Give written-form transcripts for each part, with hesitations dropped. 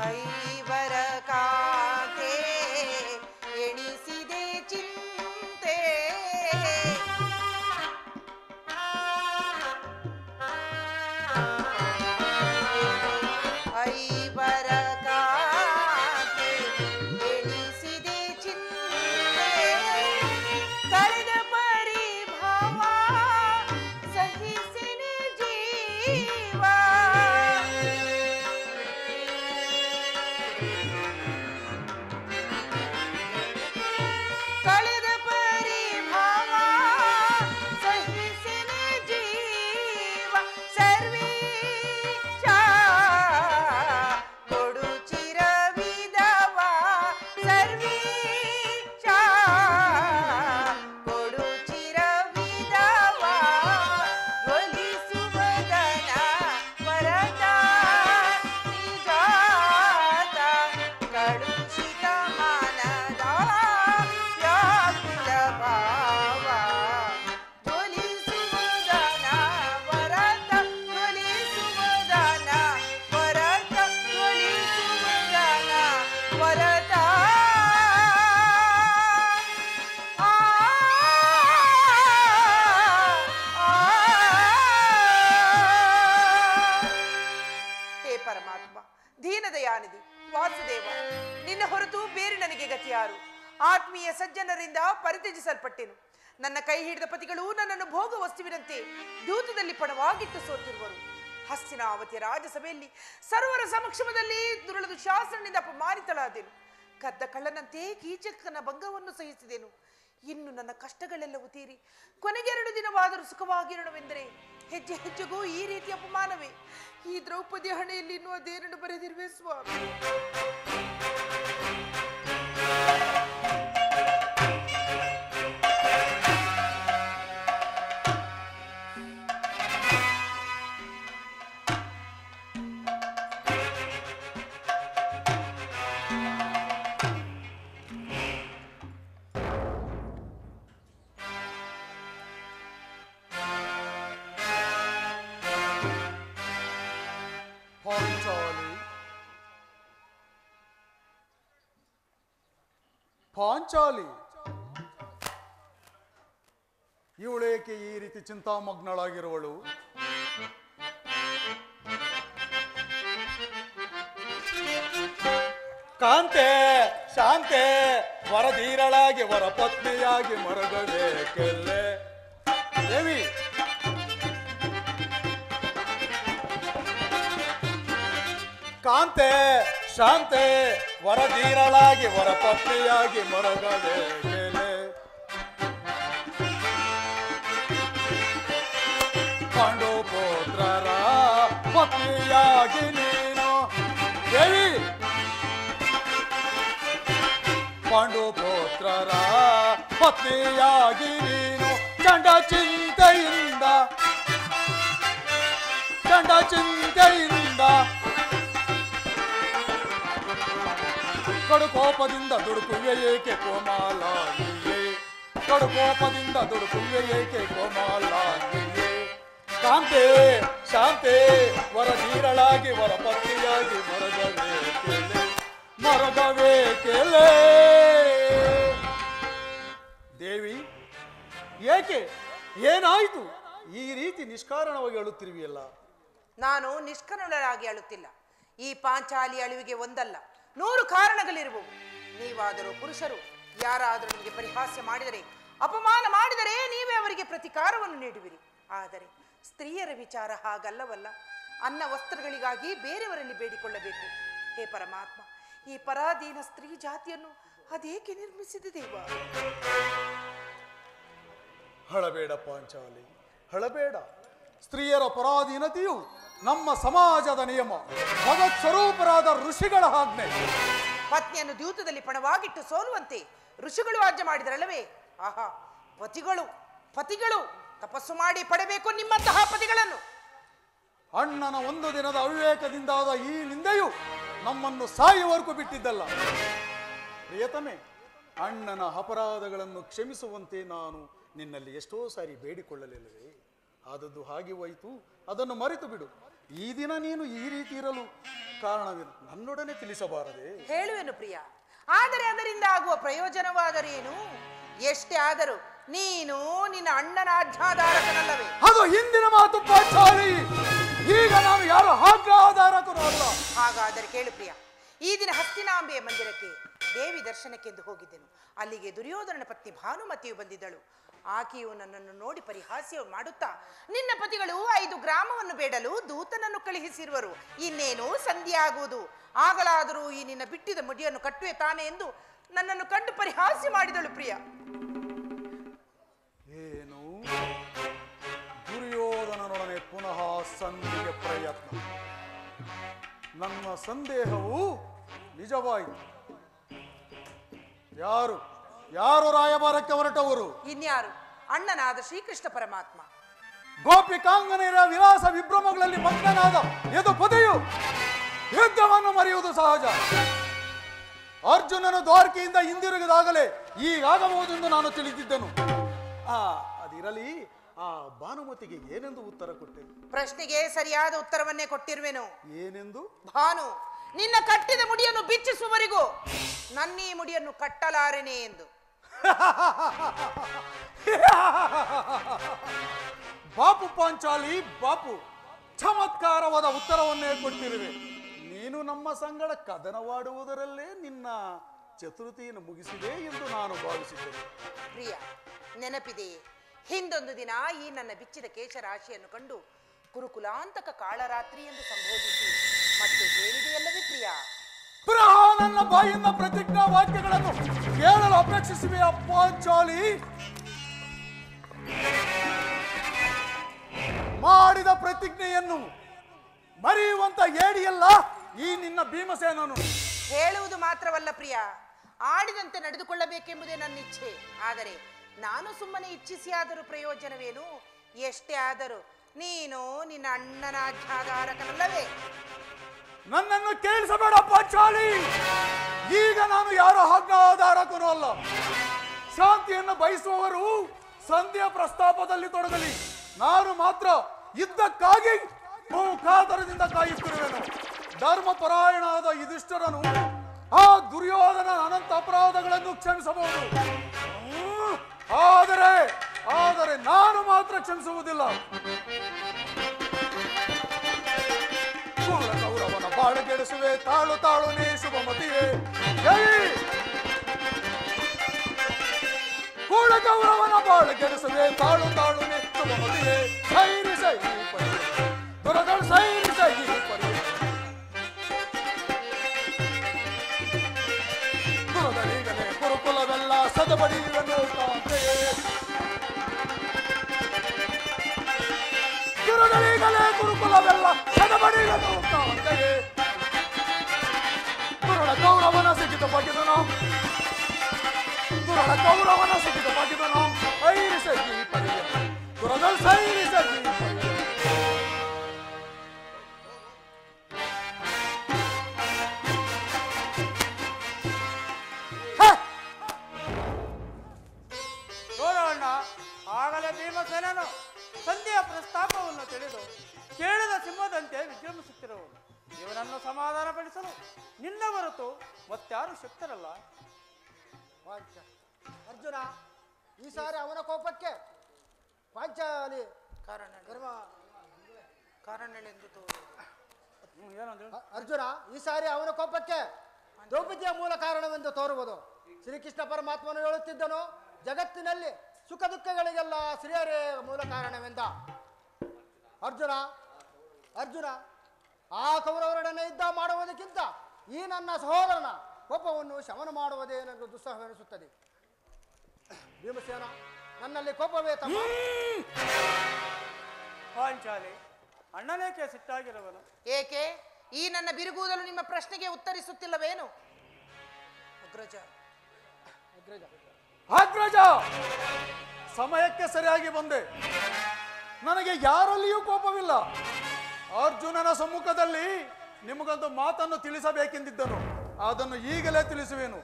ಐವರ ಕಾತೆ ಎಣಿಸಿದೆ ಚಿಂತೆ ಐವರ ಕಾತೆ ಎಣಿಸಿದೆ ಚಿಂತೆ ಕಳೆದ ಪರಿಭವ ಸಹಿಸಿನೆ ಜೀವ ಕಳೆದ ಪರಿಭವ ಸಹಿಸಿನೆ ಜೀವ ಸರ್ವೇಶ ಕೊಡು ಚಿರವಿದವ ಸರ್ವೇಶ ಕೊಡು ಚಿರವಿದವ ಜ್ವಲಿಸುವದನ ವರದ ನಿಜಾತ ಕಳುಷಿತ ಮನದ ವ್ಯಾಕುಲ ಭಾವ ಜ್ವಲಿಸುವದನ ವರದ ಜ್ವಲಿಸುವದನ ವರದ ಜ್ವಲಿಸುವದನ ವರದ ಆ ಹೇ ಪರಮಾತ್ಮ ದೀನದಯಾನಿಧಿ ವಾಸುದೇವ ನಿನ್ನ ಹೊರತು ಬೇರೆ ನನಗೆ ಗತಿಯಾರು ಆತ್ಮೀಯ ಸಜ್ಜನರಿಂದ ಪರಿತ್ಯಜಿಸಲ್ಪಟ್ಟೆನು ನನ್ನ ಕೈ ಹಿಡಿದ ಪತಿಗಳು ನನ್ನನ್ನು ಭೋಗ ವಸ್ತುವಿನಂತೆ ದೂತದಲ್ಲಿ ಪಣವಾಗಿಟ್ಟು ಸೋತಿರುವರು ಹಸ್ತಿನಾವತಿಯ ರಾಜಸಭೆಯಲ್ಲಿ ಸರ್ವರ ಸಮಕ್ಷಮದಲ್ಲಿ ದುರುಳದು ಶಾಸನದಿಂದ ಅಪಮಾನಿತಳಾದೆನು ಕದ್ದ ಕಳ್ಳನಂತೆ ಕೀಚಕನ ಭಂಗವನ್ನು ಸಹಿಸಿದೆನು ಇನ್ನು ನನ್ನ ಕಷ್ಟಗಳೆಲ್ಲವೂ ತೀರಿ ಕೊನೆಗೆ 2 ದಿನವಾದರೂ ಸುಖವಾಗಿರೋಣವೆಂದರೆ ಹೆಜ್ಜೆ ಹೆಜ್ಜೆಗೂ ಈ ರೀತಿ ಅಪಮಾನವೇ ಈ ದ್ರೌಪದಿ ಹಣೆಯಲ್ಲಿ ಇನ್ನೂ ಅದೇನನ್ನು ಬರೆದಿರುವೆ ಸ್ವಾಮಿ ಪಾಂಚಾಲಿ ಇವಳೇಕೆ ಈ ರೀತಿ ಚಿಂತಾಮಗ್ನಳಾಗಿರುವಳು? ಕಾಂತೆ ಶಾಂತೆ ವರಧೀರಳಾಗಿ ವರಪತ್ನಿಯಾಗಿ ಮರಗಬೇಕೆಲ್ಲೆ ದೇವಿ ಕಾಂತೆ ಶಾಂತೆ ವರಧೀರಳಾಗಿ ವರಪತ್ನಿಯಾಗಿ ಮರಗಬೇಕೆಲೆ ಪಾಂಡು ಪುತ್ರರ ಪತ್ನಿಯಾಗಿ ನೀನು ದೇವಿ ಪಾಂಡು ಪುತ್ರರ ಪತ್ನಿಯಾಗಿ ನೀನು ಚಂಡ ಚಿಂತೆಯಿಂದ ಕಡುಕೋಪದಿಂದ ದುಡುಕುವೆ ಏಕೆ ಕೋಮಾಲಾಗಿಯೇ ಕಡುಕೋಪದಿಂದ ದುಡುಕುವೆ ಏಕೆ ಕೋಮಾಲಾಗಿಯೇ ಕಾಂತೆ ಶಾಂತೆ ವರಧೀರಳಾಗಿ ವರಪತ್ನಿಯಾಗಿ ಮರಗಬೇಕೆಲೆ ದೇವಿ ಏಕೆ ಏನಾಯಿತು ಈ ರೀತಿ ನಿಷ್ಕಾರಣವಾಗಿ ಅಳುತ್ತಿರುವಿಯಲ್ಲ? ನಾನು ನಿಷ್ಕರಣರಾಗಿ ಅಳುತ್ತಿಲ್ಲ. ಈ ಪಾಂಚಾಲಿ ಅಳಿವಿಗೆ ಒಂದಲ್ಲ 100 ಕಾರಣಗಳಿರುವವು. ನೀವಾದರೂ ಪುರುಷರು ಯಾರಾದರೂ ನಿಮಗೆ ಪರಿಹಾಸ್ಯ ಮಾಡಿದರೆ ಅಪಮಾನ ಮಾಡಿದರೆ ನೀವೇ ಅವರಿಗೆ ಪ್ರತಿಕಾರವನ್ನು ನೀಡುವಿರಿ. ಆದರೆ ಸ್ತ್ರೀಯರ ವಿಚಾರ ಹಾಗಲ್ಲವಲ್ಲ. ಅನ್ನ ವಸ್ತ್ರಗಳಿಗಾಗಿ ಬೇರೆಯವರಲ್ಲಿ ಬೇಡಿಕೊಳ್ಳಬೇಕು. ಹೇ ಪರಮಾತ್ಮ, ಈ ಪರಾಧೀನ ಸ್ತ್ರೀ ಜಾತಿಯನ್ನು ಅದೇಕೆ ನಿರ್ಮಿಸಿದೆ ದೇವ? ಹಳಬೇಡ ಪಾಂಚಾಲಿ, ಹಳಬೇಡ. ಸ್ತ್ರೀಯರ ಪರಾಧೀನತೆಯು ನಮ್ಮ ಸಮಾಜದ ನಿಯಮ, ಭಗತ್ ಸ್ವರೂಪರಾದ ಋಷಿಗಳ ಆಜ್ಞೆ. ಪತ್ನಿಯನ್ನು ದ್ಯೂತದಲ್ಲಿ ಪಣವಾಗಿಟ್ಟು ಸೋಲುವಂತೆ ಋಷಿಗಳು ಆಜ್ಞೆ ಮಾಡಿದರಲ್ಲವೇ? ಆಹಾ, ಪತಿಗಳು ತಪಸ್ಸು ಮಾಡಿ ಪಡೆಬೇಕು ನಿಮ್ಮಂತಹ ಪತಿಗಳನ್ನು. ಅಣ್ಣನ ಒಂದು ದಿನದ ಅವಿವೇಕದಿಂದಾದ ಈ ನಿಂದೆಯು ನಮ್ಮನ್ನು ಸಾಯುವವರೆಗೂ ಬಿಟ್ಟಿದ್ದಲ್ಲ. ಪ್ರಿಯತಮೆ, ಅಣ್ಣನ ಅಪರಾಧಗಳನ್ನು ಕ್ಷಮಿಸುವಂತೆ ನಾನು ನಿನ್ನಲ್ಲಿ ಎಷ್ಟೋ ಸಾರಿ ಬೇಡಿಕೊಳ್ಳಲಿಲ್ಲವೇ? ಆದದ್ದು ಹಾಗೆ ಹೋಯಿತು, ಅದನ್ನು ಮರೆತು ಬಿಡು. ಈ ದಿನ ನೀನು ಈ ರೀತಿ ಇರಲು ಕಾರಣವೇನು ನನ್ನೊಡನೆ ತಿಳಿಸಬಾರದೆ? ಹೇಳುವೆನು ಪ್ರಿಯ, ಆದರೆ ಅದರಿಂದ ಆಗುವ ಪ್ರಯೋಜನವಾದರೇನು? ಎಷ್ಟೇ ಆದರೂ ನೀನು ನಿನ್ನ ಅಣ್ಣನ ಆಜ್ಞಾಧಾರಕನಲ್ಲವೇ? ಅದು ಹಿಂದಿನ ಮಾತು ಪಾಂಚಾಲಿ. ಈಗ ನಾನು ಯಾರು ಆಜ್ಞಾಧಾರಕರು ಅಲ್ಲ. ಹಾಗಾದರೆ ಕೇಳು ಪ್ರಿಯ, ಈ ದಿನ ಹಸ್ತಿನಾಂಬೆಯ ಮಂದಿರಕ್ಕೆ ದೇವಿ ದರ್ಶನಕ್ಕೆಂದು ಹೋಗಿದ್ದೆನು. ಅಲ್ಲಿಗೆ ದುರ್ಯೋಧನನ ಪತ್ನಿ ಭಾನುಮತಿಯು ಬಂದಿದ್ದಳು. ಆಕೆಯು ನನ್ನನ್ನು ನೋಡಿ ಪರಿಹಾಸ್ಯ ಮಾಡುತ್ತಾ, ನಿನ್ನ ಪತಿಗಳು 5 ಗ್ರಾಮವನ್ನು ಬೇಡಲು ದೂತನನ್ನು ಕಳುಹಿಸಿರುವರು, ಇನ್ನೇನು ಸಂಧಿ ಆಗುವುದು, ಆಗಲಾದರೂ ಈ ನಿನ್ನ ಬಿಟ್ಟಿದ ಮುಡಿಯನ್ನು ಕಟ್ಟುವೆ ತಾನೆ ಎಂದು ನನ್ನನ್ನು ಕಂಡು ಪರಿಹಾಸ್ಯ ಮಾಡಿದಳು ಪ್ರಿಯ. ಏನು ದುರ್ಯೋಧನನೊಡನೆ ಪುನಃ ಸಂಧಿಗೆ ಪ್ರಯತ್ನ? ನನ್ನ ಸಂದೇಹವು ನಿಜವಾಯಿತು. ಯಾರು ರಾಯಭಾರಕ್ಕೆ ಹೊರಟವರು? ಇನ್ಯಾರು, ಅಣ್ಣನಾದ ಶ್ರೀಕೃಷ್ಣ ಪರಮಾತ್ಮ. ಗೋಪಿಕಾಂಗನೆಯರ ವಿಲಾಸ ವಿಭ್ರಮಗಳಲ್ಲಿ ಮಗ್ನನಾದ ಯದುಪತಿಯು ಯುದ್ಧವನ್ನು ಮರೆಯುವುದು ಸಹಜ. ಅರ್ಜುನನು ದ್ವಾರಕೆಯಿಂದ ಹಿಂದಿರುಗಿದಾಗಲೇ ಈಗಾಗಬಹುದೆಂದು ನಾನು ತಿಳಿದಿದ್ದನು. ಅದಿರಲಿ, ಆ ಭಾನುಮತಿಗೆ ಏನೆಂದು ಉತ್ತರ ಕೊಟ್ಟೆ? ಪ್ರಶ್ನೆಗೆ ಸರಿಯಾದ ಉತ್ತರವನ್ನೇ ಕೊಟ್ಟಿರುವೆನು. ಏನೆಂದು? ಭಾನು, ನಿನ್ನ ಕಟ್ಟಿದ ಮುಡಿಯನ್ನು ಬಿಚ್ಚಿಸುವವರೆಗೂ ನನ್ನೀ ಮುಡಿಯನ್ನು ಕಟ್ಟಲಾರೆನೆ ಎಂದು. ಬಾಪು ಪಾಂಚಾಲಿ, ಬಾಪು, ಚಮತ್ಕಾರವಾದ ಉತ್ತರವನ್ನೇ ಕೊಟ್ಟಿರುವೆ. ನೀನು ನಮ್ಮ ಸಂಗಡ ಕದನವಾಡುವುದರಲ್ಲೇ ನಿನ್ನ ಚತುರ್ಥಿಯನ್ನು ಮುಗಿಸಿದೆ ಎಂದು ನಾನು ಭಾವಿಸಿದ್ದೇನೆ. ಪ್ರಿಯ, ನೆನಪಿದೆಯೇ, ಹಿಂದೊಂದು ದಿನ ಈ ನನ್ನ ಬಿಚ್ಚಿದ ಕೇಶರಾಶಿಯನ್ನು ಕಂಡು ಕುರುಕುಲಾಂತಕ ಕಾಳರಾತ್ರಿ ಎಂದು ಸಂಬೋಧಿಸಿ ಮತ್ತೆ ಹೇಳಿದೆಯಲ್ಲವೇ ಪ್ರಿಯ? ಪುನಃ ನನ್ನ ಬಾಯಿಂದ ಪ್ರತಿಜ್ಞಾ ವಾಕ್ಯಗಳನ್ನು ಕೇಳಲು ಅಪೇಕ್ಷಿಸುವೆ ಪಾಂಚಾಲಿ. ಮಾಡಿದ ಪ್ರತಿಜ್ಞೆಯನ್ನು ಮರೆಯುವಂತ ಏಡಿಯಲ್ಲ ಈ ನಿನ್ನ ಭೀಮಸೇನನು. ಹೇಳುವುದು ಮಾತ್ರವಲ್ಲ ಪ್ರಿಯ, ಆಡಿದಂತೆ ನಡೆದುಕೊಳ್ಳಬೇಕೆಂಬುದೇ ನನ್ನ ಇಚ್ಛೆ. ಆದರೆ ನಾನು ಸುಮ್ಮನೆ ಇಚ್ಛಿಸಿ ಆದರೂ ಪ್ರಯೋಜನವೇನು? ಎಷ್ಟೇ ಆದರೂ ನೀನು ನಿನ್ನ ಅಣ್ಣನ ಆಜ್ಞಾಧಾರಕನಲ್ಲವೇ? ನನ್ನನ್ನು ಕೇಳಿಸಬೇಡ ಪಾಂಚಾಲಿ. ಈಗ ನಾನು ಯಾರೋ ಆಜ್ಞಾಧಾರಕನೂ ಅಲ್ಲ. ಶಾಂತಿಯನ್ನು ಬಯಸುವವರು ಸಂಧಿಯ ಪ್ರಸ್ತಾಪದಲ್ಲಿ ತೊಡಗಲಿ, ನಾನು ಮಾತ್ರ ಯುದ್ಧಕ್ಕಾಗಿ ಕಾತರದಿಂದ ಕಾಯುತ್ತಿರುವೆನು. ಧರ್ಮಪರಾಯಣಾದ ಯುಧಿಷ್ಠಿರನು ಆ ದುರ್ಯೋಧನ ಅನಂತ ಅಪರಾಧಗಳನ್ನು ಕ್ಷಮಿಸಬಹುದು, ಆದರೆ ನಾನು ಮಾತ್ರ ಕ್ಷಮಿಸುವುದಿಲ್ಲ. ಕೌರವನ ಬಾಳಗೆಡಿಸುವೆ, ತಾಳು ನೀ ಶುಭಮತಿಯೇ. ಕೂಳ ಕೌರವನ ಬಾಳಗೆಡಿಸುವೆ, ತಾಳು ನೀ ಶುಭಮತಿಯೇ. ಸೈರಿ ಪರಿ ದುರದಳು ಸೈರಿ ಪರಿ ದುರದಳೀಗಲೇ ಕುರುಕುಲವೆಲ್ಲ ಸದಬಡಿಯುವನು ಕಾಂತೆಯೇ. ದುರದಳೀಗಲೇ ಕುರುಕುಲವೆಲ್ಲ ಸದಬಡಿಯುವನು ಕಾಂತೆಯೇ. ದುರಳ ಕೌರವನ ಸಿಕ್ಕಿದ ಬಗೆದನು, ದುರಳ ಕೌರವನ ಸಿಕ್ಕಿದ ಬಗೆದನು. ಐರಿ ಸಗಿ ಪರಿಯ ದುರದಳು ಸೈರಿ ಸಗಿ ಪರಿಯ. ಆಗಲೇ ಭೀಮಸೇನನು ಸಂಧಿಯ ಪ್ರಸ್ತಾಪವನ್ನು ತಿಳಿದು ಕೇಳಿದ ಸಿಂಹದಂತೆ ವಿಜೃಂಭಿಸುತ್ತಿರುವನು. ಇವನನ್ನು ಸಮಾಧಾನಪಡಿಸಲು ನಿನ್ನ ಹೊರತು ಮತ್ತಾರು ಶಕ್ತರಲ್ಲ. ಅರ್ಜುನ, ಈ ಸಾರಿ ಅವನ ಕೋಪಕ್ಕೆ ಪಾಂಚಾಲಿ ಕಾರಣಳೆಂದು ಅರ್ಜುನ, ಈ ಸಾರಿ ಅವನ ಕೋಪಕ್ಕೆ ದ್ರೌಪದಿಯ ಮೂಲ ಕಾರಣವೆಂದು ತೋರುವುದು. ಶ್ರೀಕೃಷ್ಣ ಪರಮಾತ್ಮನು ಹೇಳುತ್ತಿದ್ದನು, ಜಗತ್ತಿನಲ್ಲಿ ಸುಖ ದುಃಖಗಳಿಗೆಲ್ಲ ಸ್ತ್ರೀಯರೇ ಮೂಲ ಕಾರಣವೆಂದ. ಅರ್ಜುನ, ಆ ಕೌರವರೊಡನೆ ಯುದ್ಧ ಮಾಡುವುದಕ್ಕಿಂತ ಈ ನನ್ನ ಸಹೋದರನ ಕೋಪವನ್ನು ಶಮನ ಮಾಡುವುದೇ ನನಗೆ ದುಸ್ಸಹವೆನಿಸುತ್ತದೆ. ಭೀಮಸೇನ, ನನ್ನಲ್ಲಿ ಕೋಪವೇ ತಮ್ಮ? ಪಾಂಚಾಲಿ, ಅಣ್ಣನೇಕೆ ಸಿಟ್ಟಾಗಿರುವನು? ಏಕೆ? ಈ ನನ್ನ ಬಿರುಗೂದಲು ನಿಮ್ಮ ಪ್ರಶ್ನೆಗೆ ಉತ್ತರಿಸುತ್ತಿಲ್ಲವೇನು? ಅಗ್ರಜ, ಸಮಯಕ್ಕೆ ಸರಿಯಾಗಿ ಬಂದೆ. ನನಗೆ ಯಾರಲ್ಲಿಯೂ ಕೋಪವಿಲ್ಲ. ಅರ್ಜುನನ ಸಮ್ಮುಖದಲ್ಲಿ ನಿಮಗೊಂದು ಮಾತನ್ನು ತಿಳಿಸಬೇಕೆಂದಿದ್ದನು, ಅದನ್ನು ಈಗಲೇ ತಿಳಿಸುವೆನು.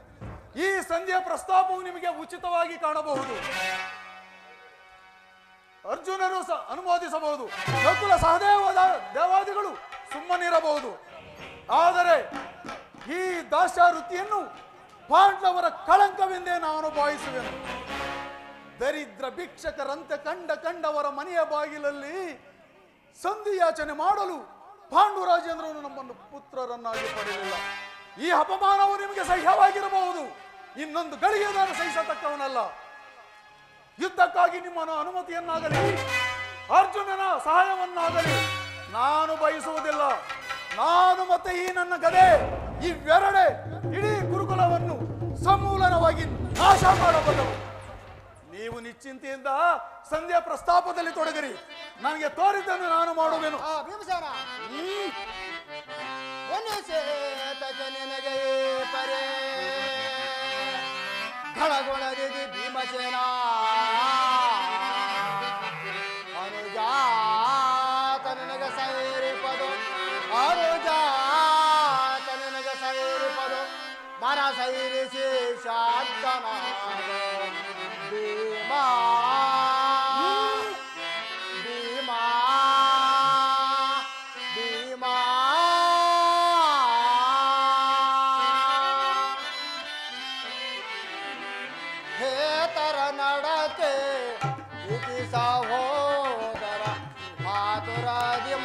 ಈ ಸಂಧಿಯ ಪ್ರಸ್ತಾಪವು ನಿಮಗೆ ಉಚಿತವಾಗಿ ಕಾಣಬಹುದು. ಅರ್ಜುನರು ಅನುಮೋದಿಸಬಹುದು, ನಕುಲ ಸಹದೇವ ದೇವಾದಿಗಳು ಸುಮ್ಮನಿರಬಹುದು. ಆದರೆ ಈ ದಾಸ್ಯಾವೃತ್ತಿಯನ್ನು ಪಾಂಡವರ ಕಳಂಕವೆಂದೇ ನಾನು ಭಾವಿಸುವೆನು. ದರಿದ್ರ ಭಿಕ್ಷಕರಂತೆ ಕಂಡವರ ಮನೆಯ ಬಾಗಿಲಲ್ಲಿ ಸಂಧಿಯಾಚನೆ ಮಾಡಲು ಪಾಂಡುರಾಜೇಂದ್ರನು ನಮ್ಮನ್ನು ಪುತ್ರರನ್ನಾಗಿ ಪಡೆಯಲಿಲ್ಲ. ಈ ಅಪಮಾನವು ನಿಮಗೆ ಸಹ್ಯವಾಗಿರಬಹುದು, ಇನ್ನೊಂದು ಗಳಿಗೆ ನಾನು ಸಹಿಸತಕ್ಕವನಲ್ಲ. ಯುದ್ಧಕ್ಕಾಗಿ ನಿಮ್ಮನ್ನು ಅನುಮತಿಯನ್ನಾಗಲಿ ಅರ್ಜುನನ ಸಹಾಯವನ್ನಾಗಲಿ ನಾನು ಬಯಸುವುದಿಲ್ಲ. ನಾನು ಮತ್ತೆ ಈ ನನ್ನ ಗದೆ ಇವೆರಡೆ ಇಡೀ ಗುರುಕುಲವನ್ನು ಸಮೂಲನವಾಗಿ ನಾಶ ಮಾಡಬಲ್ಲವು. ನೀವು ನಿಶ್ಚಿಂತೆಯಿಂದ ಸಂಧ್ಯಾ ಪ್ರಸ್ತಾಪದಲ್ಲಿ ತೊಡಗಿರಿ, ನನಗೆ ತೋರಿದ್ದನ್ನು ನಾನು ಮಾಡುವೆನು. ಭೀಮಸೇನ ನಿನಗೆ ಪರೇ ಘಳಗುಣರಿದಿ ಭೀಮಸೇನ ಅನುಜಾತ ನನಗೆ ಸೈರಿಪದು, ಅನುಜಾತ ನನಗೆ ಸೈರಿಪದು, ಮನ ಸೈರಿಸಿ ಶಾಂತನಾದ ಭೀಮಾ ಭೀಮಾ ಭೀಮಾ ಹೇತರ ನಡತೆ ಇತಿ ಸಹೋದರ ಮಾತುರದಿಂ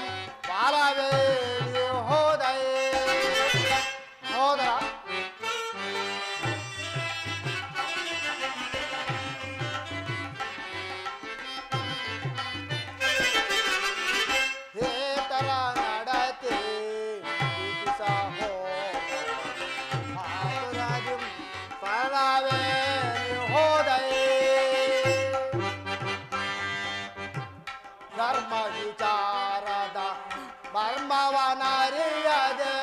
ಬಾಲವೇಡಿ ಹೋದಯ ಹೋದರ ಹೇತರ ನಡತೆ ಇತಿ ಸಹೋದರ ಮಾತುರದಿಂ ಬಾಲವೇಡಿ ಹೋದಯ ಧರ್ಮ ವಿಚಾರದ ಮರ್ಮವನರಿಯದೆ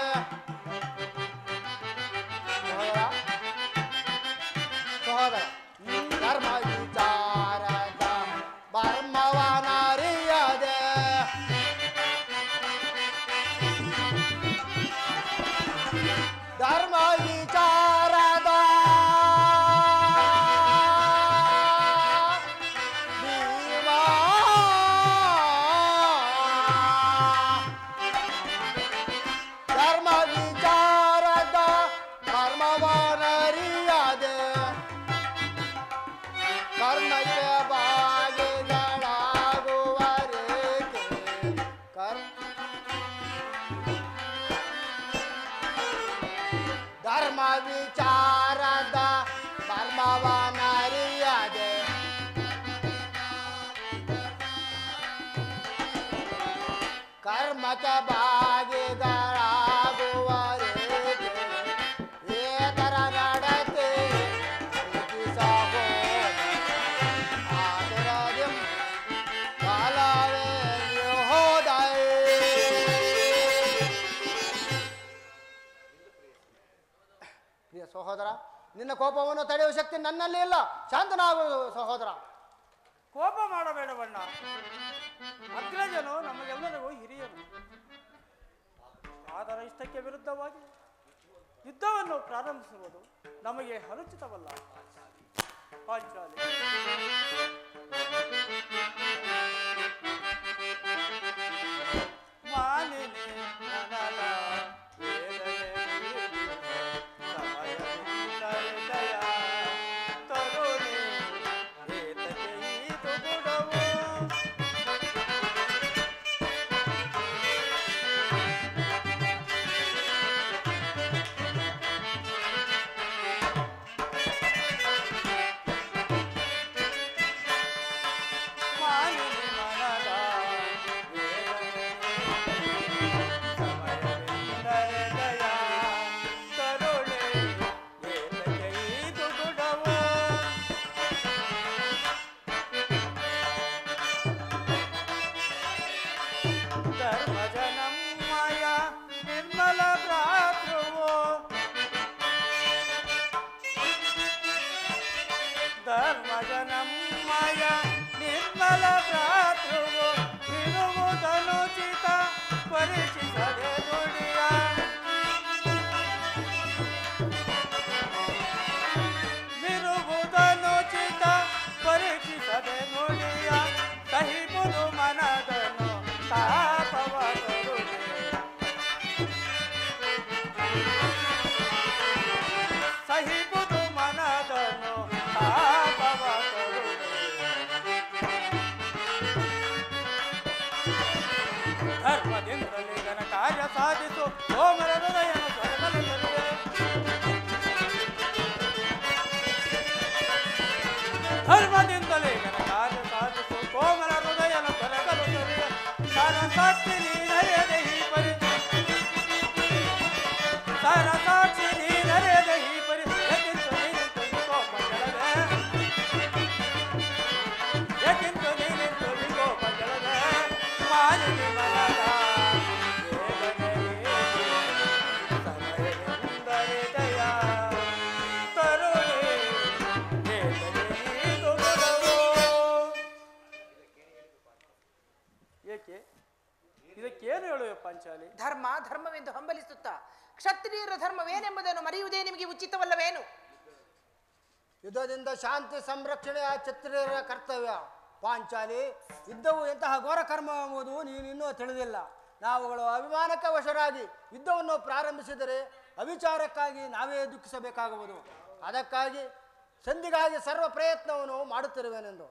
ಸಹೋದರ ಧರ್ಮ ವಿಚಾರದ ಮರ್ಮವನರಿಯದೆ ಧರ್ಮ ವಿಚಾರದ ಭೀಮಾ ಧರ್ಮ ವಿಚಾರದ ಮರ್ಮವನರಿಯದೆ ಕರ್ಮಕ್ಕೆ ಬಾಗಿಗಳಾಗುವರೇಕೆ ಧರ್ಮ ವಿಚಾರದ ಮರ್ಮವನರಿಯದೆ ಕರ್ಮಕ್ಕೆ ಬಾಗಿಗಳಾಗುವರೇಕೆ ಏತರ ನಡತೆ ಇತಿ ಸಹೋದರ ಆದರದಿಂ ಕಾಲವೇ ಹೋದಯ. ಪ್ರಿಯ ಸಹೋದರ, ನಿನ್ನ ಕೋಪವನ್ನು ತಡೆಯುವ ಶಕ್ತಿ ನನ್ನಲ್ಲಿ ಇಲ್ಲ. ಶಾಂತನಾಗು ಸಹೋದರ. ಕೋಪ ಮಾಡಬೇಡವಣ್ಣ. ಅಗ್ರಜನು ನಮಗೆಲ್ಲರಿಗೂ ಹಿರಿಯನು. ಅದರ ಇಷ್ಟಕ್ಕೆ ವಿರುದ್ಧವಾಗಿ ಯುದ್ಧವನ್ನು ಪ್ರಾರಂಭಿಸುವುದು ನಮಗೆ ಅನುಚಿತವಲ್ಲ. ಪಾಂಚಾಲಿ ಮಾಲಿನಿ ನನಗ ವೇದನೆ ಸಮಯವಿದ್ದರೆದಯ ತರುಣಿ ಏತಕ್ಕೆ ಈತು ಗುಣವು ಮಾಲಿನಿ ನನಗ ಸಮಯವಿದ್ದರೆದಯ ತರುಣಿ ಏತಕ್ಕೆ ಈತು ಗುಣವು ಧರ್ಮಜನಮ್ಮಯ ನಿರ್ಮಲ ಭ್ರಾತೃವು ಧರ್ಮಜನಮ್ಮಯ ನಿರ್ಮಲ ಭ್ರಾತೃವು ಇರುವುದನುಚಿತ ಪರಿಚಿಸದೆ ನುಡಿಯ ವಿರುವುದನುಚಿತ ಪರಿಚಿಸದೆ ನುಡಿಯ ಸಹಿ ಸಾಕ್ಷಿ ನೀನರೆದೆ ಈ ಪರಿ ಸರ ಸಾಕ್ಷಿ ನೀನರೆದೆ ಈ ಪರಿ ಯಾಕಿಂತ ನೀನಿಂತೋ ಮಂಗಳವೇ ಯಾಕಿಂತ ನೀನಿಂತೋ ಮಂಗಳವೇ ಮಾಲಿನಿ ಮನದ ಸಮಯವೆಂದರೆ ದಯ ತರುಣಿ ಏಕೆ ಇದಕ್ಕೇನು ಹೇಳುವೆ ಪಾಂಚಾಲಿ? ಧರ್ಮ ಧರ್ಮವೆಂದು ಹಂಬಲಿಸುತ್ತಾ ಕ್ಷತ್ರಿಯರ ಧರ್ಮವೇನೆಂಬುದನ್ನು ಮರೆಯುವುದೇ ನಿಮಗೆ ಉಚಿತವಲ್ಲವೇನು? ಯುದ್ಧದಿಂದ ಶಾಂತಿ ಸಂರಕ್ಷಣೆಯ ಕ್ಷತ್ರಿಯರ ಕರ್ತವ್ಯ ಪಾಂಚಾಲಿ. ಯುದ್ಧವು ಎಂತಹ ಘೋರ ಕರ್ಮ ಎಂಬುದು ನೀನಿನ್ನೂ ತಿಳಿದಿಲ್ಲ. ನಾವುಗಳು ಅಭಿಮಾನಕ್ಕೆ ವಶರಾಗಿ ಯುದ್ಧವನ್ನು ಪ್ರಾರಂಭಿಸಿದರೆ ಅವಿಚಾರಕ್ಕಾಗಿ ನಾವೇ ದುಃಖಿಸಬೇಕಾಗುವುದು. ಅದಕ್ಕಾಗಿ ಸಂಧಿಗಾಗಿ ಸರ್ವ ಪ್ರಯತ್ನವನ್ನು ಮಾಡುತ್ತಿರುವೆನೆಂದು.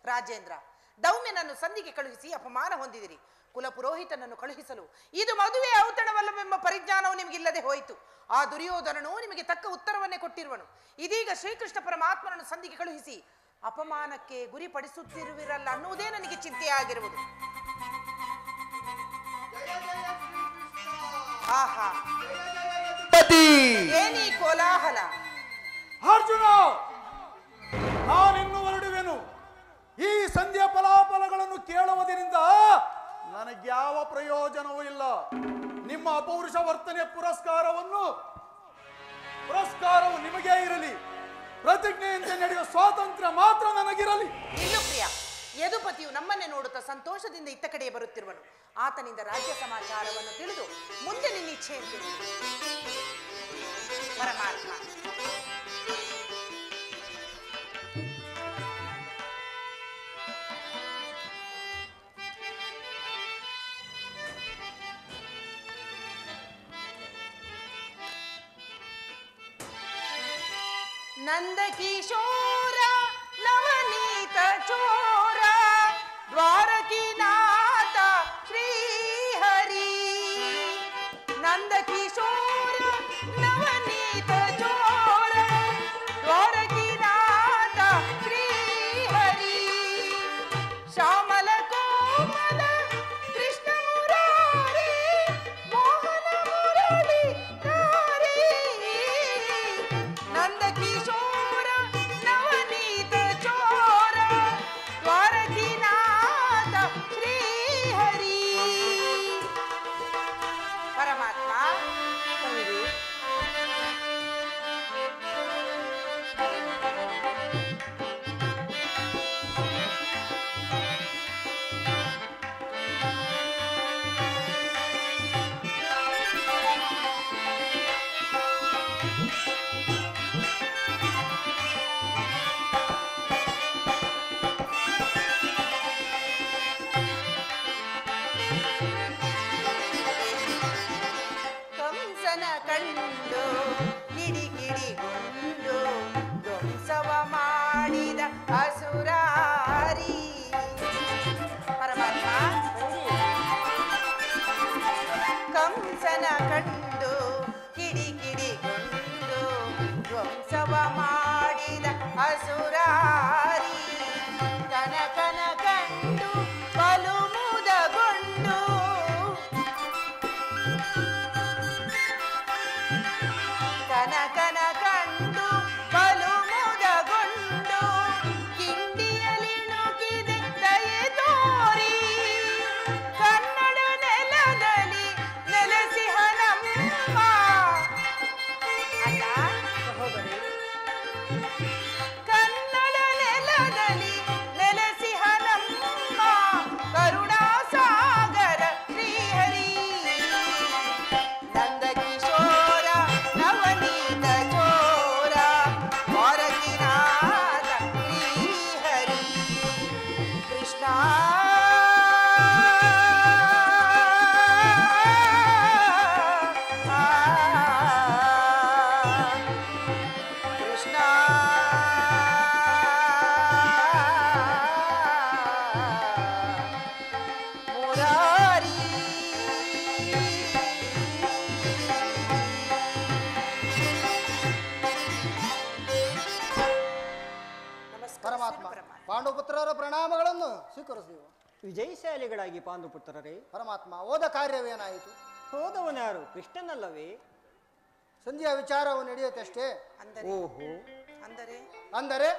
ರಾಜೇಂದ್ರ, ದೌಮ್ಯನನ್ನು ಸಂಧಿಗೆ ಕಳುಹಿಸಿ ಅಪಮಾನ ಹೊಂದಿದಿರಿ. ಕುಲಪುರೋಹಿತನನ್ನು ಕಳುಹಿಸಲು ಇದು ಮದುವೆ ಔತಣವಲ್ಲವೆಂಬ ಪರಿಜ್ಞಾನವು ನಿಮಗಿಲ್ಲದೆ ಹೋಯಿತು. ಆ ದುರ್ಯೋಧನನು ನಿಮಗೆ ತಕ್ಕ ಉತ್ತರವನ್ನೇ ಕೊಟ್ಟಿರುವನು. ಇದೀಗ ಶ್ರೀಕೃಷ್ಣ ಪರಮಾತ್ಮನನ್ನು ಸಂಧಿಗೆ ಕಳುಹಿಸಿ ಅಪಮಾನಕ್ಕೆ ಗುರಿಪಡಿಸುತ್ತಿರುವಿರಲ್ಲ ಅನ್ನುವುದೇ ನನಗೆ ಚಿಂತೆಯಾಗಿರುವುದು. ಆಹಾ, ಏನೀ ಕೋಲಾಹಲ? ಅರ್ಜುನ, ನಾನಿನ್ನು ಹೊರಡುವೆನು. ಈ ಸಂಧ್ಯಾ ಫಲಾಫಲಗಳನ್ನು ಕೇಳುವುದರಿಂದ ನನಗ್ಯಾವ ಪ್ರಯೋಜನವೂ ಇಲ್ಲ. ನಿಮ್ಮ ಅಪೌರುಷ ವರ್ತನೆ ಪುರಸ್ಕಾರವು ನಿಮಗೇ ಇರಲಿ. ಪ್ರತಿಜ್ಞೆಯಂತೆ ನಡೆಯುವ ಸ್ವಾತಂತ್ರ್ಯ ಮಾತ್ರ ನನಗಿರಲಿ. ಇನ್ನು ಪ್ರಿಯ, ಯದುಪತಿಯು ನಮ್ಮನ್ನೇ ನೋಡುತ್ತಾ ಸಂತೋಷದಿಂದ ಇತ್ತ ಕಡೆ ಬರುತ್ತಿರುವನು. ಆತನಿಂದ ರಾಜ್ಯ ಸಮಾಚಾರವನ್ನು ತಿಳಿದು ಮುಂದೆ ನಿನ್ನ ಇಚ್ಛೆಯಂತೆ ಪರಮಾತ್ಮ. ನಂದಕಿಶೋರ ನವನೀತ ಚೋರ ದ್ವಾರಕೀನಾಥ ಶ್ರೀಹರಿ. ನಂದಕಿಶೋರ ನವನೀತ ಚೋರ ದ್ವಾರಕೀನಾಥ ಶ್ರೀಹರಿ. ಶ್ಯಾಮಲ ಕೋಮಲ ಕೃಷ್ಣ ಮುರಾರಿ ಮೋಹನ ಮುರಳಿ ಧಾರಿ. ನಂದಕಿಶೋರ ನವನೀತ ಚೋರ ದ್ವಾರಕೀನಾಥ ಶ್ರೀಹರಿ. ಪರಮಾತ್ಮ, ಕಂಸನ ಕಂಡು ಕಿಡಿಕಿಡಿಗೊಂಡು ಧ್ವಂಸವ ಮಾಡಿದ ಅಸುರಾರಿ. ಪರಮಾತ್ಮ, ಕಂಸನ ಕಂಡು ಕಿಡಿಕಿಡಿಗೊಂಡು ಧ್ವಂಸವ ಮಾಡಿದ ಅಸುರಾರಿ. ಕನಕನ ಕಂಡು ಬಲು ಮುದಗೊಂಡು ಕನಕನ ಕಂಡು ಬಲು ಮುದಗೊಂಡು ಕಿಂಡಿಯಲ್ಲಿ ನುಗ್ಗಿದೆ ದಯೆ ತೋರಿ. ಕನ್ನಡ ನೆಲದಲ್ಲಿ ನೆಲೆಸಿಹನಮ್ಮ. ಅಲ್ಲ ಸಹೋದರಿ, ಕನ್ನಡ ನೆಲದಲ್ಲಿ ನೆಲೆಸಿಹನಮ್ಮ. ಕರುಣಾಸಾಗರ ಶ್ರೀಹರಿ. ನಂದಕಿಶೋರ ನವನೀತ ಚೋರ ದ್ವಾರಕೀನಾಥ ಶ್ರೀಹರಿ. ಕೃಷ್ಣ ಕೃಷ್ಣ ಮುರಾರಿ. ನಮಸ್ಕಾರ ಪರಮಾತ್ಮ, ಪರಮಾತ್ಮ. ಪಾಂಡುಪುತ್ರರ ಪ್ರಣಾಮಗಳನ್ನು ಸ್ವೀಕರಿಸಿದೆವು. ವಿಜಯಶಾಲಿಗಳಾಗಿ ಪಾಂಡುಪುತ್ರರೇ. ಪರಮಾತ್ಮ, ಹೋದ ಕಾರ್ಯವೇನಾಯಿತು? ಹೋದವನ್ಯಾರು? ಕೃಷ್ಣನಲ್ಲವೇ? ಸಂಧಿಯ ವಿಚಾರವು ನಡೆಯುತ್ತಷ್ಟೇ. ಅಂದರೆ ಓಹೋ, ಅಂದರೆ ಅಂದರೆ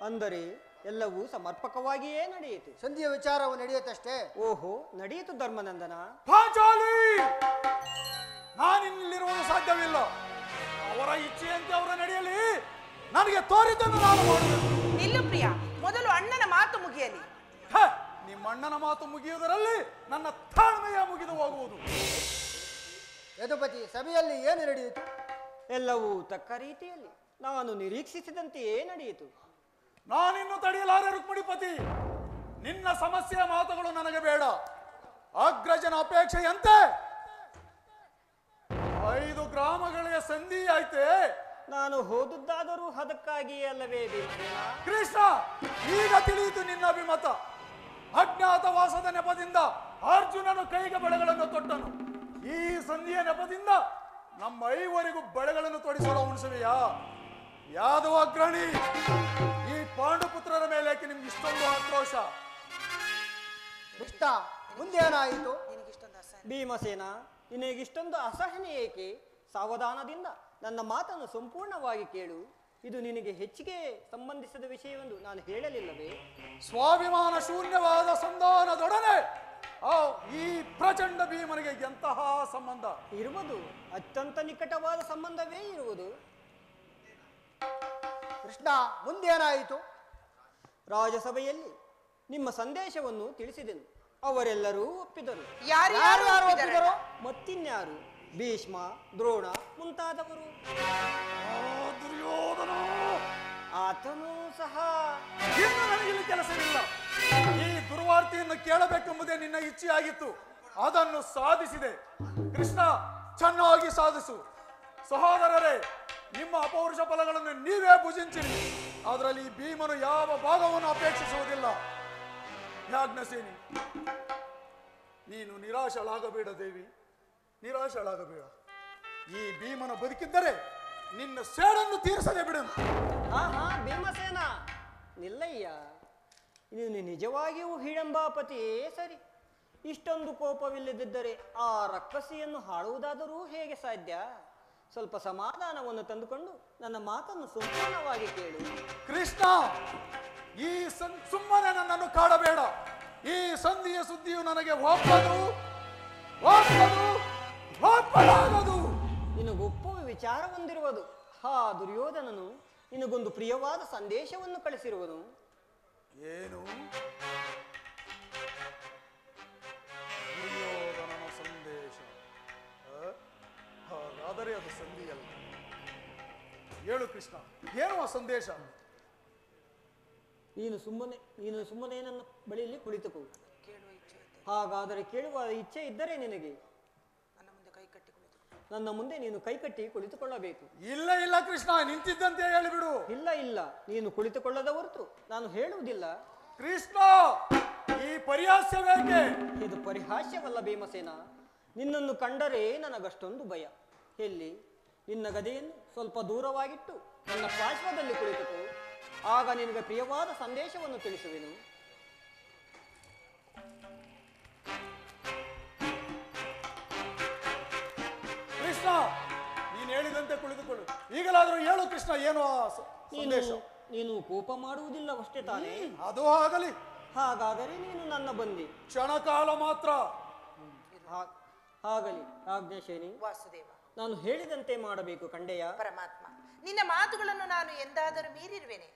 ಅಂದರೆ ಎಲ್ಲವೂ ಸಮರ್ಪಕವಾಗಿಯೇ ನಡೆಯಿತು. ಸಂಧಿಯ ವಿಚಾರವು ನಡೆಯುತ್ತಷ್ಟೇ. ಓಹೋ, ನಡೆಯಿತು ಧರ್ಮನಂದನ. ಪಾಂಚಾಲಿ, ನಾನಿಲ್ಲಿರುವುದು ಸಾಧ್ಯವಿಲ್ಲ. ಅವರ ಇಚ್ಛೆಯಂತೆ ಅವರ ನಡೆಯಲಿ. ನನಗೆ ತೋರಿದ್ದನ್ನು ನಾನು ಮಾಡುವೆನು. ನಿಲ್ಲು ಪ್ರಿಯ, ಮೊದಲು ಅಣ್ಣನ ಮಾತು ಮುಗಿಯಲಿ. ಹ, ನಿಮ್ಮ ಅಣ್ಣನ ಮಾತು ಮುಗಿಯುವುದರಲ್ಲಿ ನನ್ನ ತಾಳ್ಮೆಯ ಮುಗಿದು ಹೋಗುವುದು. ಯದುಪತಿ, ಸಭೆಯಲ್ಲಿ ಏನು ನಡೆಯಿತು? ಎಲ್ಲವೂ ತಕ್ಕ ರೀತಿಯಲ್ಲಿ ನಾನು ನಿರೀಕ್ಷಿಸಿದಂತೆಯೇ ನಡೆಯಿತು. ನಾನಿನ್ನು ತಡೆಯಲಾರೆ ರುಕ್ಮಿಣಿಪತಿ. ನಿನ್ನ ಸಮಸ್ಯೆಯ ಮಾತುಗಳು ನನಗೆ ಬೇಡ. ಅಗ್ರಜನ ಅಪೇಕ್ಷೆಯಂತೆ 5 ಗ್ರಾಮಗಳಿಗೆ ಸಂಧಿ ಆಯ್ತೆ. ನಾನು ಹೋದುದ್ದಾದರೂ ಅದಕ್ಕಾಗಿಯೇ ಅಲ್ಲವೇ ಭೀಮಸೇನ? ಕೃಷ್ಣ, ಈಗ ತಿಳಿಯಿತು ನಿನ್ನ ಅಭಿಮತ. ಅಜ್ಞಾತವಾಸದ ನೆಪದಿಂದ ಅರ್ಜುನನು ಕೈಗೆ ಬಳೆಗಳನ್ನು ತೊಟ್ಟನು. ಈ ಸಂಧಿಯ ನೆಪದಿಂದ ನಮ್ಮ 5ವರಿಗೂ ಬಳೆಗಳನ್ನು ತೊಡಿಸಲು ಉಣಿಸುವೆಯಾ? ಯಾದವ ಅಗ್ರಣಿ, ಈ ಪಾಂಡುಪುತ್ರರ ಮೇಲೆ ನಿಮ್ಗೆ ಇಷ್ಟೊಂದು ಆಕ್ರೋಶ? ಕೃಷ್ಣ, ಮುಂದೇನಾಯಿತು? ನಿನಗಿಷ್ಟೊಂದು ಅಸಹ್ಯ. ಭೀಮಸೇನ, ನಿನಗಿಷ್ಟೊಂದು ಅಸಹನೆ ಏಕೆ? ಸಾವಧಾನದಿಂದ ನನ್ನ ಮಾತನ್ನು ಸಂಪೂರ್ಣವಾಗಿ ಕೇಳು. ಇದು ನಿನಗೆ ಹೆಚ್ಚಿಗೆ ಸಂಬಂಧಿಸಿದ ವಿಷಯವೆಂದು ನಾನು ಹೇಳಲಿಲ್ಲವೇ? ಸ್ವಾಭಿಮಾನ ಶೂನ್ಯವಾದ ಸಂಧಾನದೊಡನೆ ಈ ಪ್ರಚಂಡ ಭೀಮನಿಗೆ ಎಂತಹ ಸಂಬಂಧ ಇರುವುದು? ಅತ್ಯಂತ ನಿಕಟವಾದ ಸಂಬಂಧವೇ ಇರುವುದು. ಕೃಷ್ಣ, ಮುಂದೇನಾಯಿತು? ರಾಜಸಭೆಯಲ್ಲಿ ನಿಮ್ಮ ಸಂದೇಶವನ್ನು ತಿಳಿಸಿದೆನು. ಅವರೆಲ್ಲರೂ ಒಪ್ಪಿದರು. ಯಾರು ಯಾರು ಯಾರು ಒಪ್ಪಿದರು? ಮತ್ತಿನ್ಯಾರು? ಭೀಷ್ಮ, ದ್ರೋಣ ಮುಂತಾದವರು. ದುರ್ಯೋಧನ, ಆತನೂ ಸಹ. ಇನ್ನು ನನಗಿಲ್ಲಿ ಕೆಲಸವಿಲ್ಲ. ಈ ದುರ್ವಾರ್ತೆಯನ್ನು ಕೇಳಬೇಕೆಂಬುದೇ ನಿನ್ನ ಇಚ್ಛೆಯಾಗಿತ್ತು. ಅದನ್ನು ಸಾಧಿಸಿದೆ. ಕೃಷ್ಣ, ಚೆನ್ನಾಗಿ ಸಾಧಿಸು. ಸಹೋದರರೇ, ನಿಮ್ಮ ಅಪೌರುಷ ಫಲಗಳನ್ನು ನೀವೇ ಭುಜಿಂಚಿರಿ. ಅದರಲ್ಲಿ ಭೀಮನು ಯಾವ ಭಾಗವನ್ನು ಅಪೇಕ್ಷಿಸುವುದಿಲ್ಲ. ಯಾಜ್ಞಸೇನಿ, ನೀನು ನಿರಾಶಳಾಗಬೇಡ ದೇವಿ, ನಿರಾಶಳಾಗಬೇಡ. ಈ ಭೀಮನ ಬದುಕಿದ್ದರೆ ನಿನ್ನ ಸೇಡನ್ನು ತೀರಿಸದೆ ಬಿಡನು. ಆಹಾ, ಭೀಮಸೇನ ನಿಲ್ಲಯ್ಯ. ನೀನು ನಿಜವಾಗಿಯೂ ಹಿಡಂಬಾಪತಿಯೇ ಸರಿ. ಇಷ್ಟೊಂದು ಕೋಪವಿಲ್ಲದಿದ್ದರೆ ಆ ರಕ್ಕಸಿಯನ್ನು ಹಾಳುವುದಾದರೂ ಹೇಗೆ ಸಾಧ್ಯ? ಸ್ವಲ್ಪ ಸಮಾಧಾನವನ್ನು ತಂದುಕೊಂಡು ನನ್ನ ಮಾತನ್ನು ಸಂಪೂರ್ಣವಾಗಿ ಕೇಳು. ಕೃಷ್ಣ, ಈ ಸುಮ್ಮನೆ ನನ್ನನ್ನು ಕಾಡಬೇಡ. ಈ ಸಂಧಿಯ ಸುದ್ದಿಯು ನನಗೆ ಒಪ್ಪಲಾಗದು. ನಿನಗೊಪ್ಪುವ ವಿಚಾರ ಹೊಂದಿರುವುದು. ಹಾ ದುರ್ಯೋಧನನು ನಿನಗೊಂದು ಪ್ರಿಯವಾದ ಸಂದೇಶವನ್ನು ಕಳಿಸಿರುವನು. ಏನು? ದುರ್ಯೋಧನನ ಸಂದೇಶ? ಹಾಗಾದರೆ ಅದು ಸಂಧಿಯಲ್ಲ. ಹೇಳು ಕೃಷ್ಣ, ಏನು ಆ ಸಂದೇಶ? ನೀನು ಸುಮ್ಮನೆ ನನ್ನ ಬಳಿಯಲ್ಲಿ ಕುಳಿತುಕೋ. ಕೇಳುವ ಇಚ್ಛೆ ಇದೆ. ಹಾಗಾದರೆ ಕೇಳುವ ಇಚ್ಛೆ ಇದ್ದರೆ ನಿನಗೆ ನನ್ನ ಮುಂದೆ ಕೈ ಕಟ್ಟಿ ಕುಳಿತು. ನನ್ನ ಮುಂದೆ ನೀನು ಕೈಕಟ್ಟಿ ಕುಳಿತುಕೊಳ್ಳಬೇಕು. ಇಲ್ಲ ಇಲ್ಲ ಕೃಷ್ಣ, ನಿಂತಿದ್ದಂತೆ ಹೇಳಿಬಿಡು. ಇಲ್ಲ ಇಲ್ಲ, ನೀನು ಕುಳಿತುಕೊಳ್ಳದ ಹೊರತು ನಾನು ಹೇಳುವುದಿಲ್ಲ. ಕೃಷ್ಣ, ಈ ಪರಿಹಾಸ್ಯವೇಕೆ? ಇದು ಪರಿಹಾಸ್ಯವಲ್ಲ ಭೀಮಸೇನ. ನಿನ್ನನ್ನು ಕಂಡರೆ ನನಗಷ್ಟೊಂದು ಭಯ. ಎಲ್ಲಿ ನಿನ್ನ ಗದೆಯನ್ನು ಸ್ವಲ್ಪ ದೂರವಾಗಿಟ್ಟು ನನ್ನ ಪಾರ್ಶ್ವದಲ್ಲಿ ಕುಳಿತುಕೋ. ಆಗ ನಿನಗೆ ಪ್ರಿಯವಾದ ಸಂದೇಶವನ್ನು ತಿಳಿಸುವೆನು. ಕೃಷ್ಣ, ನೀನು ಹೇಳಿದಂತೆ ಕುಳಿತುಕೊಳ್ಳು. ಈಗಲಾದರೂ ಹೇಳು ಕೃಷ್ಣ, ಏನು ಆ ಸಂದೇಶ? ನೀನು ಕೋಪ ಮಾಡುವುದಿಲ್ಲವಷ್ಟೇ ತಾನೇ? ಅದು ಆಗಲಿ. ಹಾಗಾದರೆ ನೀನು ನನ್ನ ಬಂದಿ. ಕ್ಷಣಕಾಲ ಮಾತ್ರ. ಆಗಲಿ ಆಜ್ಞಾಶೇನಿ. ವಾಸುದೇವ, ನಾನು ಹೇಳಿದಂತೆ ಮಾಡಬೇಕು ಕಂಡೆಯ. ಪರಮಾತ್ಮ, ನಿನ್ನ ಮಾತುಗಳನ್ನು ನಾನು ಎಂದಾದರೂ ಮೀರಿರುವೆನೆ?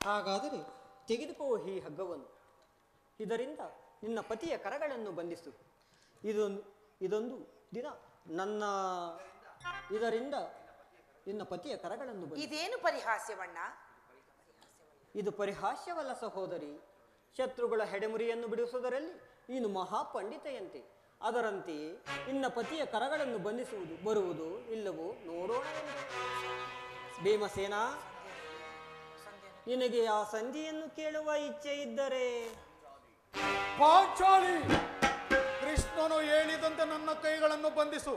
ಹಾಗಾದರೆ ತೆಗೆದುಕೋ ಈ ಹಗ್ಗವನ್ನು. ಇದರಿಂದ ನಿನ್ನ ಪತಿಯ ಕರಗಳನ್ನು ಬಂಧಿಸು. ಇದೊಂದು ದಿನ ಇದರಿಂದ ನಿನ್ನ ಪತಿಯ ಕರಗಳನ್ನು ಬಂಧಿಸು. ಇದೇನು ಪರಿಹಾಸ್ಯವಣ್ಣ? ಇದು ಪರಿಹಾಸ್ಯವಲ್ಲ ಸಹೋದರಿ. ಶತ್ರುಗಳ ಹೆಡೆಮುರಿಯನ್ನು ಬಿಡಿಸುವುದರಲ್ಲಿ ನೀನು ಮಹಾಪಂಡಿತೆಯಂತೆ. ಅದರಂತೆಯೇ ನಿನ್ನ ಪತಿಯ ಕರಗಳನ್ನು ಬಂಧಿಸುವುದು ಬರುವುದು ಇಲ್ಲವೋ ನೋಡೋಣ. ಭೀಮಸೇನ, ನಿನಗೆ ಆ ಸಂಧಿಯನ್ನು ಕೇಳುವ ಇಚ್ಛೆ ಇದ್ದರೆ ಪಾಂಚಾಲಿ, ಕೃಷ್ಣನು ಹೇಳಿದಂತೆ ನನ್ನ ಕೈಗಳನ್ನು ಬಂಧಿಸು.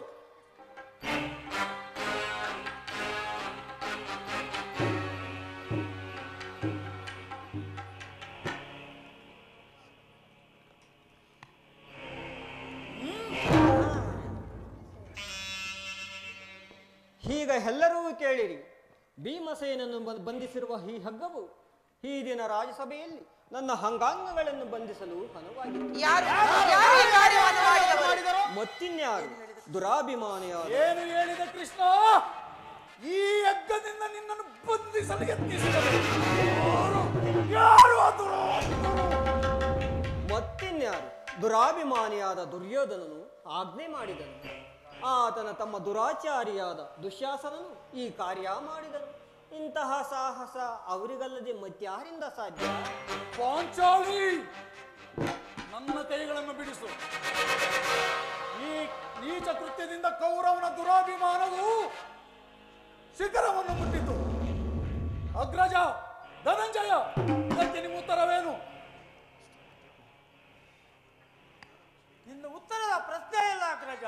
ಈಗ ಎಲ್ಲರೂ ಕೇಳಿರಿ. ಭೀಮಸೇನನ್ನು ಬಂಧಿಸಿರುವ ಈ ಹಗ್ಗವು ಈ ದಿನ ರಾಜ್ಯಸಭೆಯಲ್ಲಿ ನನ್ನ ಅಂಗಾಂಗಗಳನ್ನು ಬಂಧಿಸಲು ಹಣವಾಗಿದೆ. ಮತ್ತಿನ್ಯಾರು ದುರಾಭಿಮಾನಿಯಾದ ಏನು ಹೇಳಿದ ಕೃಷ್ಣ? ಈ ಯಜ್ಞದಿಂದ ನಿನ್ನನ್ನು ಬಂಧಿಸಲು ಯತ್ನಿಸಿದರು. ಯಾರು ಆತರು? ಮತ್ತಿನ್ಯಾರು ದುರಾಭಿಮಾನಿಯಾದ ದುರ್ಯೋಧನನು ಆಜ್ಞೆ ಮಾಡಿದನು. ಆತನ ತಮ್ಮ ದುರಾಚಾರಿಯಾದ ದುಶ್ಯಾಸನನು ಈ ಕಾರ್ಯ ಮಾಡಿದನು. ಇಂತಹ ಸಾಹಸ ಅವರಿಗಲ್ಲದೆ ಮತ್ಯಾರಿಂದ ಸಾಧ್ಯ? ಪಾಂಚಾಲಿ, ನನ್ನ ಕೈಗಳನ್ನು ಬಿಡಿಸು. ಈ ನೀಚ ಕೃತ್ಯದಿಂದ ಕೌರವನ ದುರಾಭಿಮಾನವು ಶಿಖರವನ್ನು ಮುಟ್ಟಿತು. ಅಗ್ರಜ ಧನಂಜಯ, ಇದಕ್ಕೆ ನಿಮ್ಮ ಉತ್ತರವೇನು? ಇನ್ನು ಉತ್ತರದ ಪ್ರಶ್ನೆ ಇಲ್ಲ ಅಗ್ರಜ.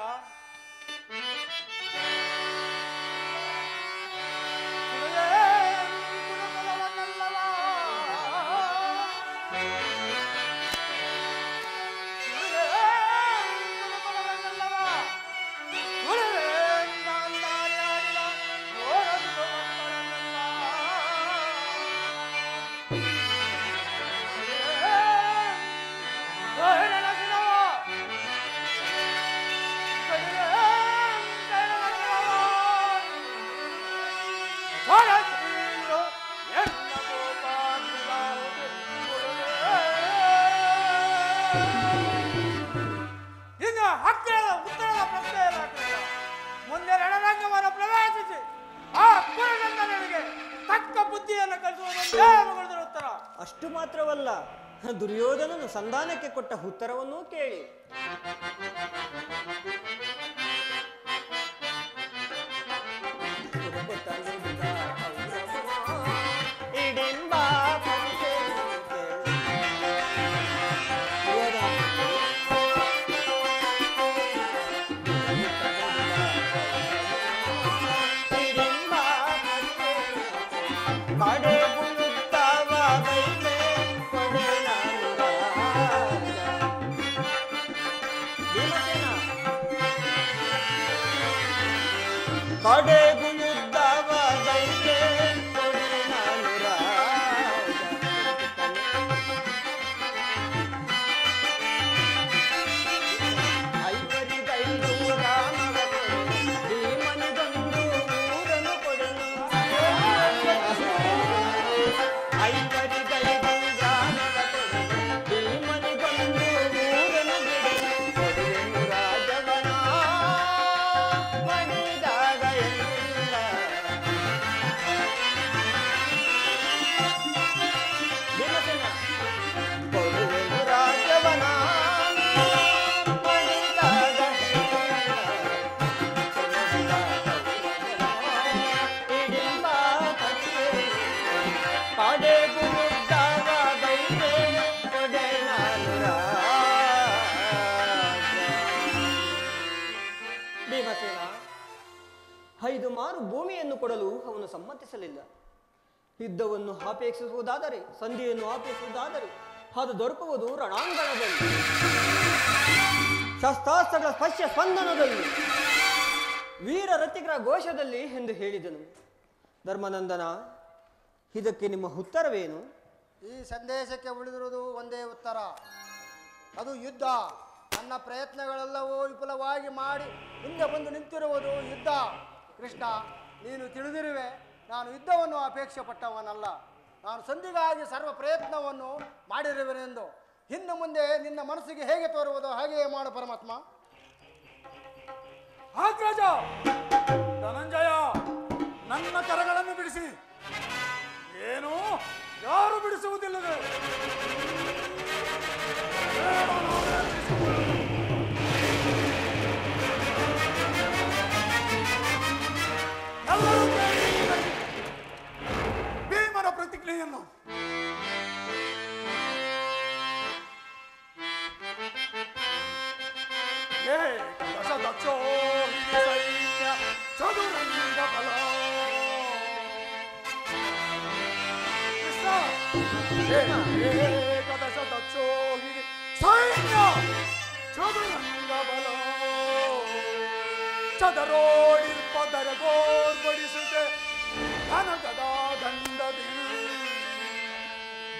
ಇನ್ನು ಉತ್ತರದ ಪ್ರಶ್ನೆ ಇಲ್ಲ ಅಗ್ರಜ. ಮುಂದೆ ರಣರಂಗವನ್ನು ಪ್ರವೇಶಿಸಿ ಆ ಕುರುಗಂಧನಿಗೆ ತಕ್ಕ ಬುದ್ಧಿಯನ್ನು ಕಲಿಸುವುದೊಂದೇ ಮಗಳಿದರ ಉತ್ತರ. ಅಷ್ಟು ಮಾತ್ರವಲ್ಲ, ದುರ್ಯೋಧನನು ಸಂಧಾನಕ್ಕೆ ಕೊಟ್ಟ ಉತ್ತರವನ್ನೂ ಕೇಳಿ. ಕಡೆಗೂ ಯುದ್ಧವಾದೈತೆ ಕೊಡೆ ನಾನು ರಾಜ. ಐವರಿಗೈದು ರಾಮವ ಕೊಡೆ, ಭೀಮನಿಗೊಂದು ಊರನ್ನು ಕೊಡೆನು. ಐವರಿಗೈದು ರಾಮವ ಕೊಡೆ, ಭೀಮನಿಗೊಂದು ಊರನ್ನು ಬಿಡೆನು. ಕೊಡೆನು ರಾಜವನ ಮಣಿದಾಗ ಎಲ್ಲ. ಭೀಮಸೇನ, ಕೊಡುವೆನು ರಾಜವನ ಮಣಿದಾಗ ಇಡಿಂಬ ಕಡೆಗೂ ಯುದ್ಧವಾದೈತೆ ಕೊಡೆ ನಾನು ರಾಜ. ಭೀಮಸೇನ, 5 ಮಾರು ಭೂಮಿಯನ್ನು ಕೊಡಲು ಅವನು ಸಮ್ಮತಿಸಲಿಲ್ಲ. ಯುದ್ಧವನ್ನು ಅಪೇಕ್ಷಿಸುವುದಾದರೆ, ಸಂಧಿಯನ್ನು ಅಪೇಕ್ಷಿಸುವುದಾದರೆ ಅದು ದೊರಕುವುದು ರಣಾಂಗಣದಲ್ಲಿ, ಶಸ್ತ್ರಾಸ್ತ್ರಗಳ ಸ್ಪರ್ಶ ಸ್ಪಂದನದಲ್ಲಿ, ವೀರ ರತಿಕರ ಘೋಷದಲ್ಲಿ ಎಂದು ಹೇಳಿದನು. ಧರ್ಮನಂದನ, ಇದಕ್ಕೆ ನಿಮ್ಮ ಉತ್ತರವೇನು? ಈ ಸಂದೇಶಕ್ಕೆ ಉಳಿದಿರುವುದು ಒಂದೇ ಉತ್ತರ, ಅದು ಯುದ್ಧ. ನನ್ನ ಪ್ರಯತ್ನಗಳೆಲ್ಲವೂ ವಿಫಲವಾಗಿ ಮಾಡಿ ಹಿಂದೆ ಬಂದು ನಿಂತಿರುವುದು ಯುದ್ಧ. ಕೃಷ್ಣ, ನೀನು ತಿಳಿದಿರುವೆ, ನಾನು ಯುದ್ಧವನ್ನು ಅಪೇಕ್ಷೆ ಪಟ್ಟವನಲ್ಲ. ನಾನು ಸಂಧಿಗಾಗಿ ಸರ್ವ ಪ್ರಯತ್ನವನ್ನು ಮಾಡಿರುವೆನೆಂದು. ಇನ್ನು ಮುಂದೆ ನಿನ್ನ ಮನಸ್ಸಿಗೆ ಹೇಗೆ ತೋರುವುದೋ ಹಾಗೆಯೇ ಮಾಡು ಪರಮಾತ್ಮ. ಅಗ್ರಜ ಧನಂಜಯ, ನನ್ನ ಕರಗಳನ್ನು ಬಿಡಿಸಿ. ಏನು? ಯಾರು ಬಿಡಿಸುವುದಿಲ್ಲದೆ? ಎಲ್ಲರೂ ಕೇಳಿ ಭೀಮನ ಪ್ರತಿಜ್ಞೆಯನ್ನು. ದಶದಕ್ಷೋ ಸೈನ್ಯ ಚದುರಂಗ ಬಲ. ಏಕದಶದಕ್ಷೋ ಸೈನ್ಯ ಚದುರಂಗ ಬಲ. ಚದರೋಡಿರ್ಪದರಗೋರ್ಬಡಿಸುತ್ತೆ ಘನಗದ ದಂಡದಿ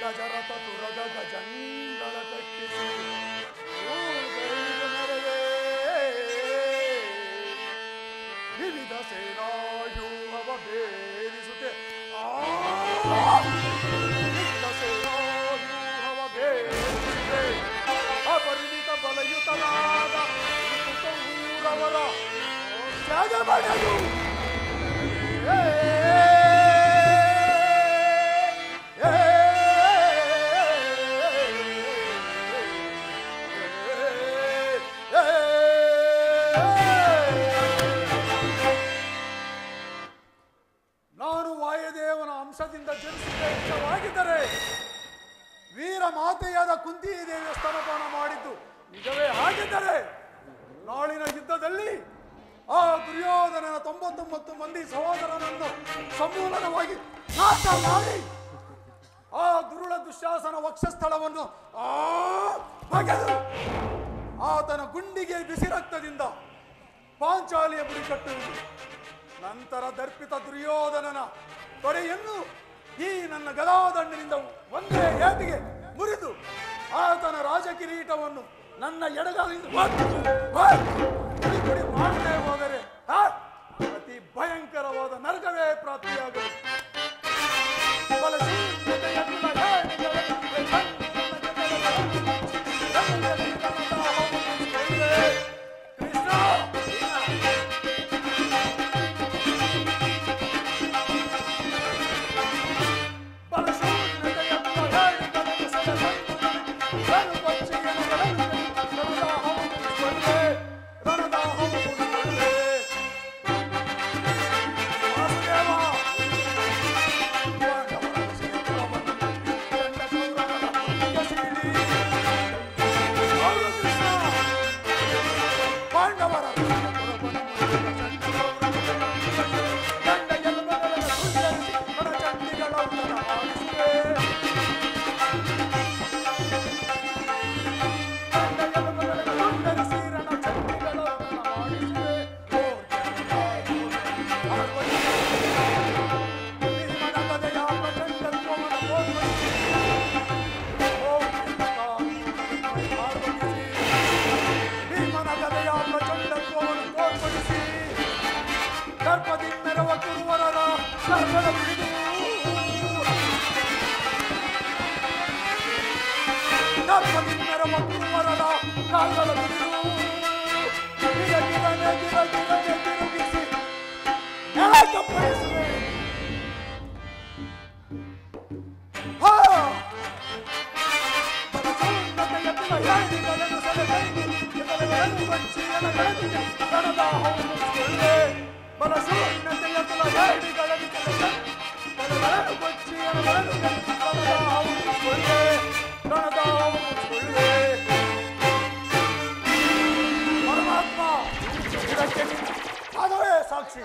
ಗಜರಥ ತುರದ ಗಜಂಗಳ ಕಟ್ಟಿಸಿ ಮೆರವೇ ವಿವಿಧ ಸೇನಾಯೂಹವ ಬೇರಿಸುತ್ತೆ ವಿವಿಧ ಸೇನಾಯೂಹವ ಬೇರಿಸುತ್ತೆ ಅಪರಿಮಿತ ಬಲಯುತವಾದ ಊರವರ ಜಗಮಣದು ನಾನು ವಾಯುದೇವನ ಅಂಶದಿಂದ ಜನಿಸಿದ ಇಷ್ಟವಾಗಿದ್ದರೆ ವೀರ ಮಾತೆಯಾದ ಕುಂತಿ ದೇವಿಯ ಸ್ತನಪಾನ ಮಾಡಿದ್ದು ನಿಜವೇ ಆಗಿದ್ದರೆ ನಾಳಿನ ಯುದ್ಧದಲ್ಲಿ ಆ ದುರ್ಯೋಧನನ 99 ಮಂದಿ ಸಹೋದರನನ್ನು ಸಮೂಲನವಾಗಿ ನಾಶ ಮಾಡಿ ಆ ದುರುಳ ದುಶ್ಯಾಸನ ವಕ್ಷಸ್ಥಳವನ್ನು ಬಗೆದು ಆತನ ಗುಂಡಿಗೆ ಬಿಸಿ ರಕ್ತದಿಂದ ಪಾಂಚಾಲಿಯ ಗುರಿ ಕಟ್ಟುವುದು. ನಂತರ ದರ್ಪಿತ ದುರ್ಯೋಧನನ ತೊಡೆಯನ್ನು ಈ ನನ್ನ ಗದಾದಂಡಿನಿಂದ ಒಂದೇ ಏಟಿಗೆ ಮುರಿದು ಆತನ ರಾಜಕಿರೀಟವನ್ನು ನನ್ನ ಎಡಗಾಲಿಂದ ಮಾಡದೆ ಹೋದರೆ ಅತಿ ಭಯಂಕರವಾದ ನರಕವೇ ಪ್ರಾಪ್ತಿಯಾಗದು. ಪರಮಾತ್ಮ ಇದಕ್ಕೆ ಅದುವೇ ಸಾಕ್ಷಿ.